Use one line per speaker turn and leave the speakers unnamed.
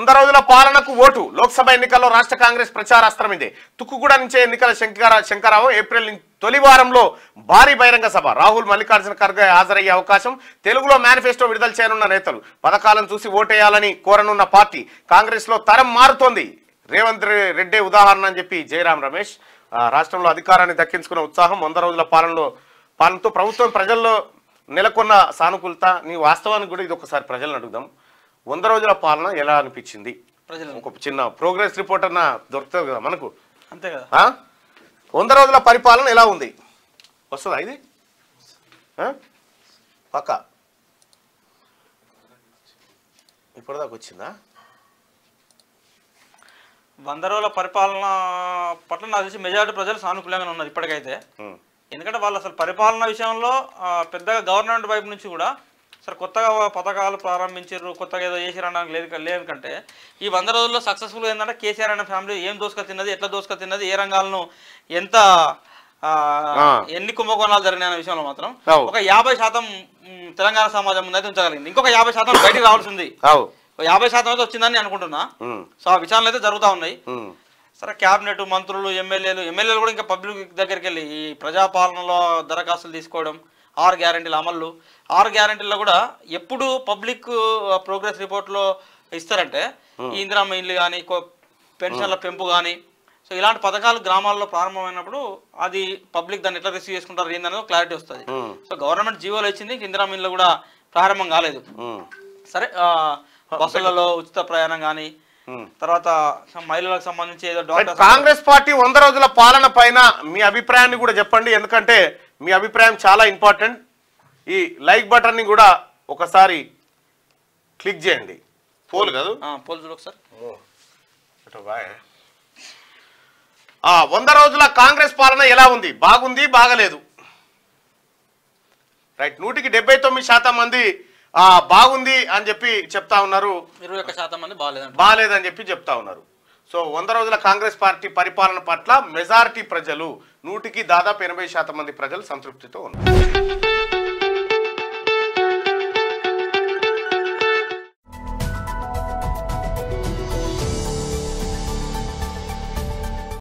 100 రోజుల పాలనకు ఓటు లోక్సభ ఎన్నికల్లో రాష్ట్ర కాంగ్రెస్ ప్రచారాస్త్రం ఇదే. తుక్కుగూడ నుంచే ఎన్నికల శంకరావు ఏప్రిల్ తొలి వారంలో భారీ బహిరంగ సభ. రాహుల్ మల్లికార్జున ఖర్గే హాజరయ్యే అవకాశం. తెలుగులో మేనిఫెస్టో విడుదల చేయనున్న నేతలు. పథకాలను చూసి ఓటేయాలని కోరనున్న పార్టీ. కాంగ్రెస్ లో తరం మారుతోంది. రేవంత్ రెడ్డి ఉదాహరణ అని చెప్పి జయరాం రమేష్. రాష్ట్రంలో అధికారాన్ని దక్కించుకున్న ఉత్సాహం, 100 రోజుల పాలనతో ప్రభుత్వం ప్రజల్లో నెలకొన్న సానుకూలత. నీ వాస్తవానికి కూడా ఇది ఒకసారి ప్రజలను అడుగుదాం. 100 రోజుల పాలన ఎలా అనిపించింది? ఒక చిన్న ప్రోగ్రెస్ రిపోర్ట్ అన్న దొరుకుతుంది కదా మనకు,
అంతే కదా.
100 రోజుల పరిపాలన ఎలా ఉంది? వస్తుందా ఇది పక్క? ఇప్పటిదాకా వచ్చిందా?
100 రోజుల పరిపాలన పట్ల నాకు తెలిసి మెజారిటీ ప్రజలు సానుకూలంగా ఉన్నారు ఇప్పటికైతే. ఎందుకంటే వాళ్ళు అసలు పరిపాలన విషయంలో పెద్దగా గవర్నమెంట్ వైపు నుంచి కూడా సరే కొత్తగా పథకాలు ప్రారంభించారు, కొత్తగా ఏదో చేసారు అనడానికి లేదు కంటే ఈ 100 రోజుల్లో సక్సెస్ఫుల్ ఏంటంటే కేసీఆర్ అనే ఫ్యామిలీ ఏం దోసుక తిన్నది, ఎట్లా దోసుక తిన్నది, ఏ రంగాలను ఎంత ఎన్ని కుంభకోణాలు జరిగినాయి అనే విషయంలో మాత్రం ఒక 50% తెలంగాణ సమాజం ముందు అయితే ఉంచగలిగింది. ఇంకొక 50% బయటికి రావాల్సి ఉంది. 50% అయితే వచ్చిందని అనుకుంటున్నా. సో ఆ విచారణలు అయితే జరుగుతూ ఉన్నాయి. సరే క్యాబినెట్ మంత్రులు ఎమ్మెల్యేలు కూడా ఇంకా పబ్లిక్ దగ్గరికి వెళ్ళి ఈ ప్రజాపాలనలో దరఖాస్తులు తీసుకోవడం, 6 గ్యారెంటీల అమలు. 6 గ్యారెంటీల్లో కూడా ఎప్పుడు పబ్లిక్ ప్రోగ్రెస్ రిపోర్ట్లో ఇస్తారంటే ఈ ఇందిరమ్మ ఇండ్లు కానీ, పెన్షన్ల పెంపు కానీ, సో ఇలాంటి పథకాలు గ్రామాల్లో ప్రారంభమైనప్పుడు అది పబ్లిక్ దాన్ని ఎట్లా రిసీవ్ చేసుకుంటారు ఏందనేది క్లారిటీ వస్తుంది. సో గవర్నమెంట్ జీవోలు ఇచ్చింది, ఇందిరమ్మ ఇండ్లు కూడా ప్రారంభం కాలేదు. సరే బస్సులలో ఉచిత ప్రయాణం కానీ, తర్వాత మహిళలకు సంబంధించి ఏదో
కాంగ్రెస్ పార్టీ 100 రోజుల పాలన పైన మీ అభిప్రాయాన్ని కూడా చెప్పండి. ఎందుకంటే మీ అభిప్రాయం చాలా ఇంపార్టెంట్. ఈ లైక్ బటన్ ని కూడా ఒకసారి క్లిక్ చేయండి. పోల్ కాదు,
పోల్ చూడు ఒకసారి.
100 రోజుల కాంగ్రెస్ పాలన ఎలా ఉంది? బాగుంది, బాగలేదు? రైట్. 100% మంది బాగుంది అని చెప్పి చెప్తా ఉన్నారు.
21% మంది
బాగాలేదని చెప్పి చెప్తా ఉన్నారు. సో 100 రోజుల కాంగ్రెస్ పార్టీ పరిపాలన పట్ల మెజారిటీ ప్రజలు 100కి దాదాపు 80% మంది ప్రజలు సంతృప్తితో ఉన్నారు.